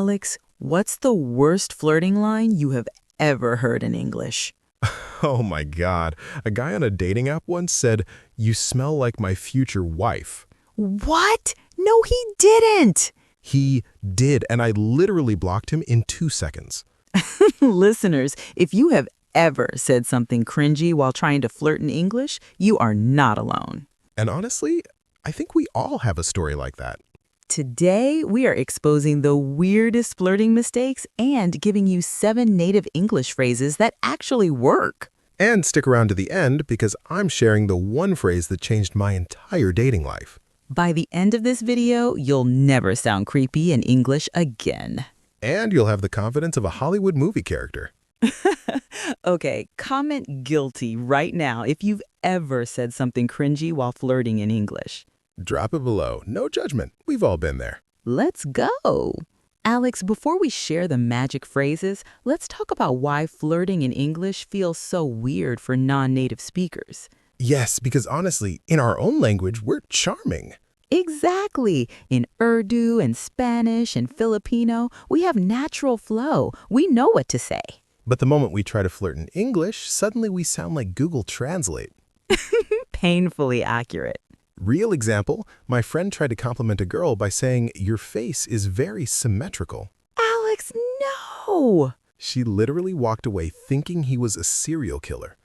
Alex, what's the worst flirting line you have ever heard in English? Oh my God. A guy on a dating app once said, "You smell like my future wife." What? No, he didn't. He did, and I literally blocked him in 2 seconds. Listeners, if you have ever said something cringy while trying to flirt in English, you are not alone. And honestly, I think we all have a story like that. Today, we are exposing the weirdest flirting mistakes and giving you 7 native English phrases that actually work. And stick around to the end because I'm sharing the one phrase that changed my entire dating life. By the end of this video, you'll never sound creepy in English again. And you'll have the confidence of a Hollywood movie character. Okay, comment guilty right now if you've ever said something cringy while flirting in English. Drop it below. No judgment. We've all been there. Let's go! Alex, before we share the magic phrases, let's talk about why flirting in English feels so weird for non-native speakers. Yes, because honestly, in our own language, we're charming. Exactly. In Urdu and Spanish and Filipino, we have natural flow. We know what to say. But the moment we try to flirt in English, suddenly we sound like Google Translate. Painfully accurate. Real example, my friend tried to compliment a girl by saying, "Your face is very symmetrical." Alex, no! She literally walked away thinking he was a serial killer.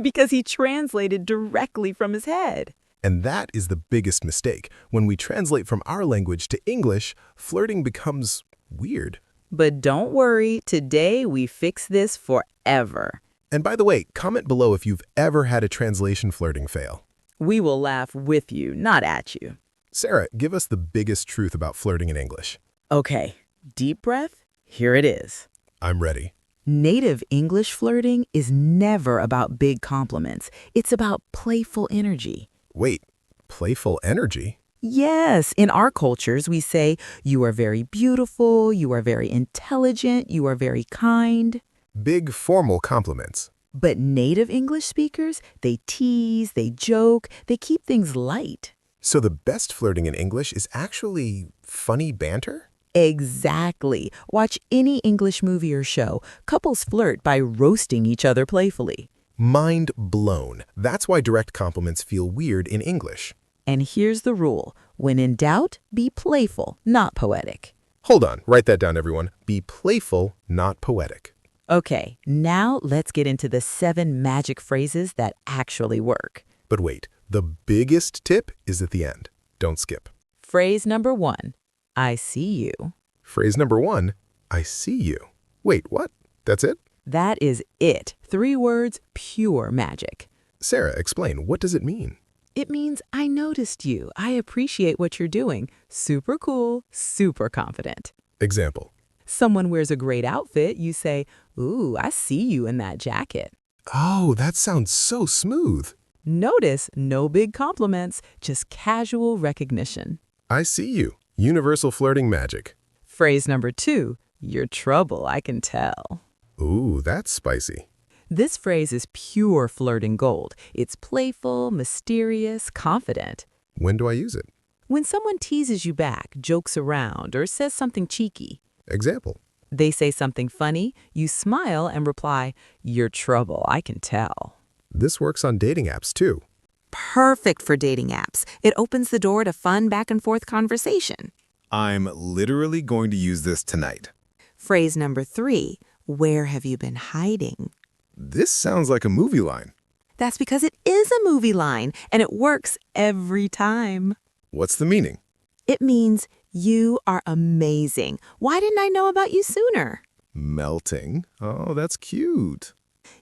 Because he translated directly from his head. And that is the biggest mistake. When we translate from our language to English, flirting becomes weird. But don't worry, today we fix this forever. And by the way, comment below if you've ever had a translation flirting fail. We will laugh with you, not at you. Sarah, give us the biggest truth about flirting in English. Okay, deep breath, here it is. I'm ready. Native English flirting is never about big compliments. It's about playful energy. Wait, playful energy? Yes, in our cultures, we say, you are very beautiful, you are very intelligent, you are very kind. Big formal compliments. But native English speakers, they tease, they joke, they keep things light. So the best flirting in English is actually funny banter? Exactly. Watch any English movie or show. Couples flirt by roasting each other playfully. Mind blown. That's why direct compliments feel weird in English. And here's the rule. When in doubt, be playful, not poetic. Hold on, write that down, everyone. Be playful, not poetic. Okay, now let's get into the 7 magic phrases that actually work. But wait, the biggest tip is at the end. Don't skip. Phrase number 1, I see you. Phrase number 1, I see you. Wait, what? That's it? That is it. 3 words, pure magic. Sarah, explain. What does it mean? It means I noticed you. I appreciate what you're doing. Super cool, super confident. Example. Someone wears a great outfit, you say, ooh, I see you in that jacket. Oh, that sounds so smooth. Notice, no big compliments, just casual recognition. I see you. Universal flirting magic. Phrase number 2, you're trouble, I can tell. Ooh, that's spicy. This phrase is pure flirting gold. It's playful, mysterious, confident. When do I use it? When someone teases you back, jokes around, or says something cheeky. Example. They say something funny, you smile and reply, you're trouble, I can tell. This works on dating apps too. Perfect for dating apps. It opens the door to fun back and forth conversation. I'm literally going to use this tonight. Phrase number 3, where have you been hiding? This sounds like a movie line. That's because it is a movie line, and it works every time. What's the meaning? It means you are amazing. Why didn't I know about you sooner? Melting. Oh, that's cute.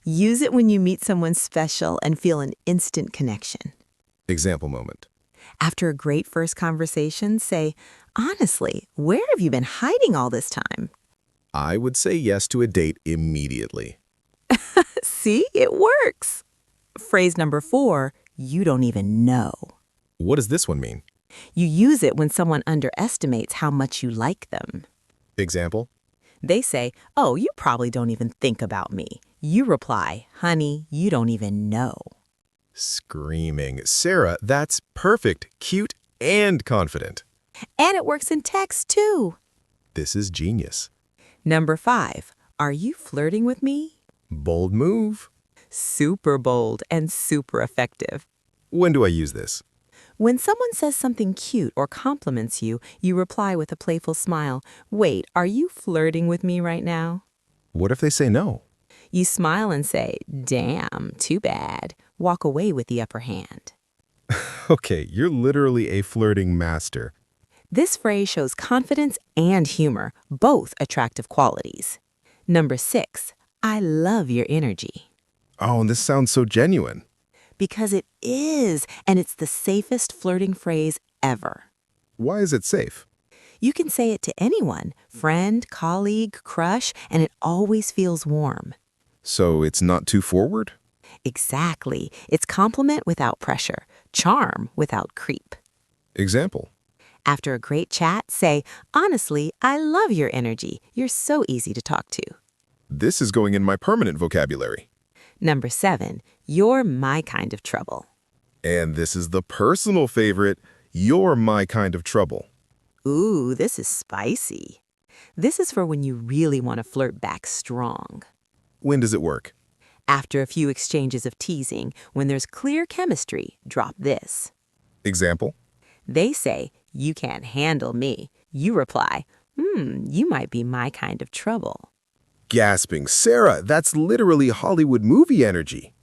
Use it when you meet someone special and feel an instant connection. Example moment. After a great first conversation, say, honestly, where have you been hiding all this time? I would say yes to a date immediately. See, it works. Phrase number 4, you don't even know. What does this one mean? You use it when someone underestimates how much you like them. Example. They say, oh, you probably don't even think about me. You reply, honey, you don't even know. Screaming. Sarah, that's perfect, cute, and confident. And it works in text, too. This is genius. Number 5. Are you flirting with me? Bold move. Super bold and super effective. When do I use this? When someone says something cute or compliments you, you reply with a playful smile. Wait, are you flirting with me right now? What if they say no? You smile and say, damn, too bad. Walk away with the upper hand. Okay, you're literally a flirting master. This phrase shows confidence and humor, both attractive qualities. Number 6. I love your energy. Oh, and this sounds so genuine. Because it is, and it's the safest flirting phrase ever. Why is it safe? You can say it to anyone, friend, colleague, crush, and it always feels warm. So it's not too forward? Exactly. It's compliment without pressure, charm without creep. Example. After a great chat, say, honestly, I love your energy. You're so easy to talk to. This is going in my permanent vocabulary. Number 7, you're my kind of trouble. And this is the personal favorite. You're my kind of trouble. Ooh, this is spicy. This is for when you really want to flirt back strong. When does it work? After a few exchanges of teasing, when there's clear chemistry, drop this. Example. They say, you can't handle me. You reply, you might be my kind of trouble. Gasping, Sarah, that's literally Hollywood movie energy.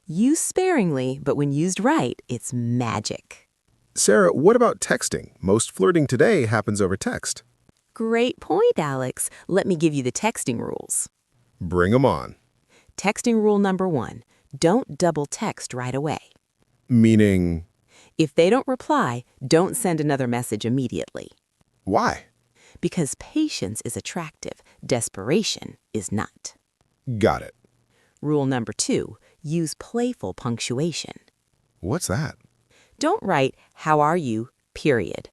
Use sparingly, but when used right, it's magic. Sarah, what about texting? Most flirting today happens over text. Great point, Alex. Let me give you the texting rules. Bring 'em on. Texting rule number 1, don't double text right away. Meaning, If they don't reply, don't send another message immediately. why? Because patience is attractive, desperation is not. Got it. Rule number 2, use playful punctuation. What's that? Don't write, how are you, period.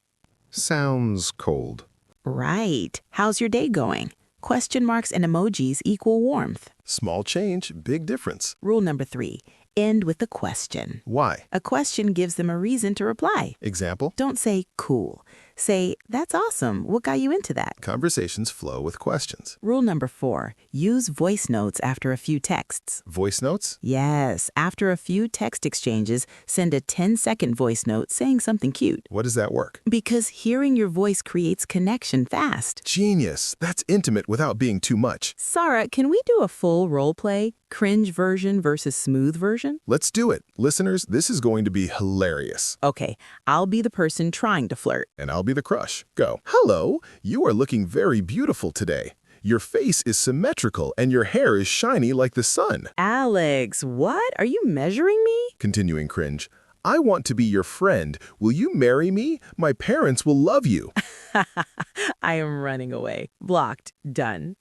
Sounds cold. Right. How's your day going? Question marks and emojis equal warmth. Small change, big difference. Rule number 3, end with a question. Why? A question gives them a reason to reply. Example. Don't say, cool. Say, that's awesome. What got you into that? Conversations flow with questions. Rule number 4, use voice notes after a few texts. Voice notes? Yes, after a few text exchanges, send a 10-second voice note saying something cute. What does that work? Because hearing your voice creates connection fast. Genius. That's intimate without being too much. Sarah, can we do a full role play? Cringe version versus smooth version? Let's do it. Listeners, this is going to be hilarious. Okay, I'll be the person trying to flirt. And I'll be the crush. Go. Hello, you are looking very beautiful today. Your face is symmetrical and your hair is shiny like the sun. Alex, what? Are you measuring me? Continuing cringe. I want to be your friend. Will you marry me? My parents will love you. I am running away. Blocked. Done.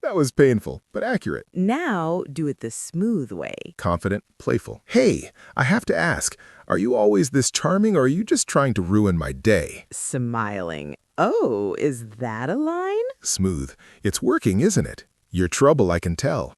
That was painful, but accurate. Now do it the smooth way. Confident, playful. Hey, I have to ask, are you always this charming or are you just trying to ruin my day? Smiling. Oh, is that a line? Smooth. It's working, isn't it? You're trouble, I can tell.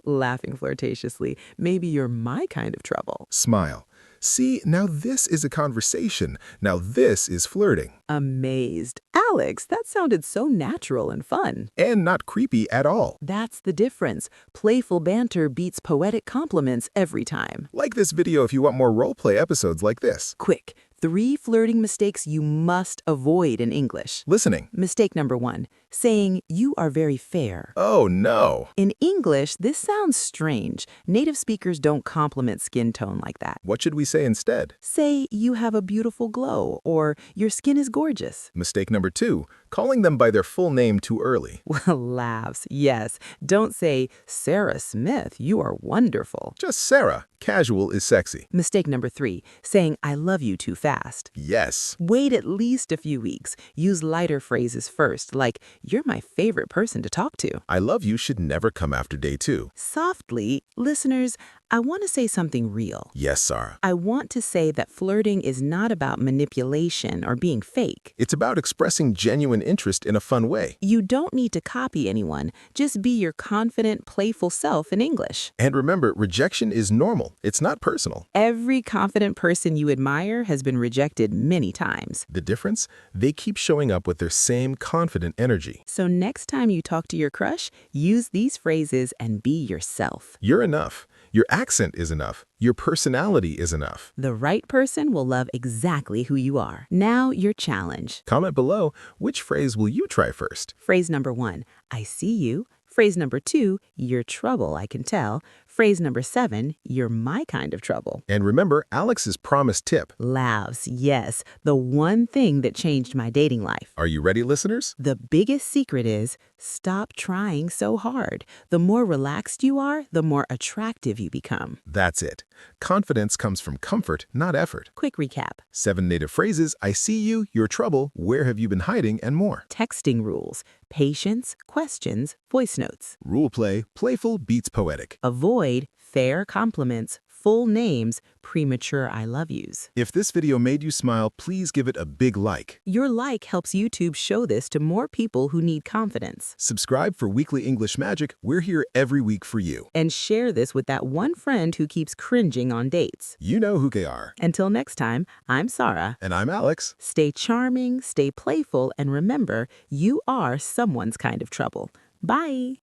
Laughing flirtatiously. Maybe you're my kind of trouble. Smile. See, now this is a conversation. Now this is flirting. Amazed. Alex, that sounded so natural and fun. And not creepy at all. That's the difference. Playful banter beats poetic compliments every time. Like this video if you want more roleplay episodes like this. Quick, 3 flirting mistakes you must avoid in English. Listening. Mistake number 1, saying, you are very fair. Oh, no. In English, this sounds strange. Native speakers don't compliment skin tone like that. What should we say instead? Say, you have a beautiful glow, or your skin is gorgeous. Mistake number 2, calling them by their full name too early. Well, laughs. Yes. Don't say, Sarah Smith, you are wonderful. Just Sarah. Casual is sexy. Mistake number 3, saying, I love you too fast. Yes. Wait at least a few weeks. Use lighter phrases first, like, you're my favorite person to talk to. I love you should never come after day 2. Softly, listeners, I want to say something real. Yes, Sarah. I want to say that flirting is not about manipulation or being fake. It's about expressing genuine interest in a fun way. You don't need to copy anyone. Just be your confident, playful self in English. And remember, rejection is normal. It's not personal. Every confident person you admire has been rejected many times. The difference? They keep showing up with their same confident energy. So next time you talk to your crush, use these phrases and be yourself. You're enough. Your accent is enough. Your personality is enough. The right person will love exactly who you are. Now your challenge. Comment below, which phrase will you try first? Phrase number 1, I see you. Phrase number 2, you're trouble, I can tell. Phrase number 7, you're my kind of trouble. And remember Alex's promised tip. Laughs, yes, the one thing that changed my dating life. Are you ready, listeners? The biggest secret is stop trying so hard. The more relaxed you are, the more attractive you become. That's it. Confidence comes from comfort, not effort. Quick recap. 7 native phrases: I see you, you're trouble, where have you been hiding, and more. Texting rules. Patience, questions, voice notes. Rule play: playful beats poetic. Avoid fair compliments, full names, premature I love yous. If this video made you smile, please give it a big like. Your like helps YouTube show this to more people who need confidence. Subscribe for weekly English magic. We're here every week for you. And share this with that one friend who keeps cringing on dates. You know who they are. Until next time, I'm Sara. And I'm Alex. Stay charming, stay playful, and remember, you are someone's kind of trouble. Bye!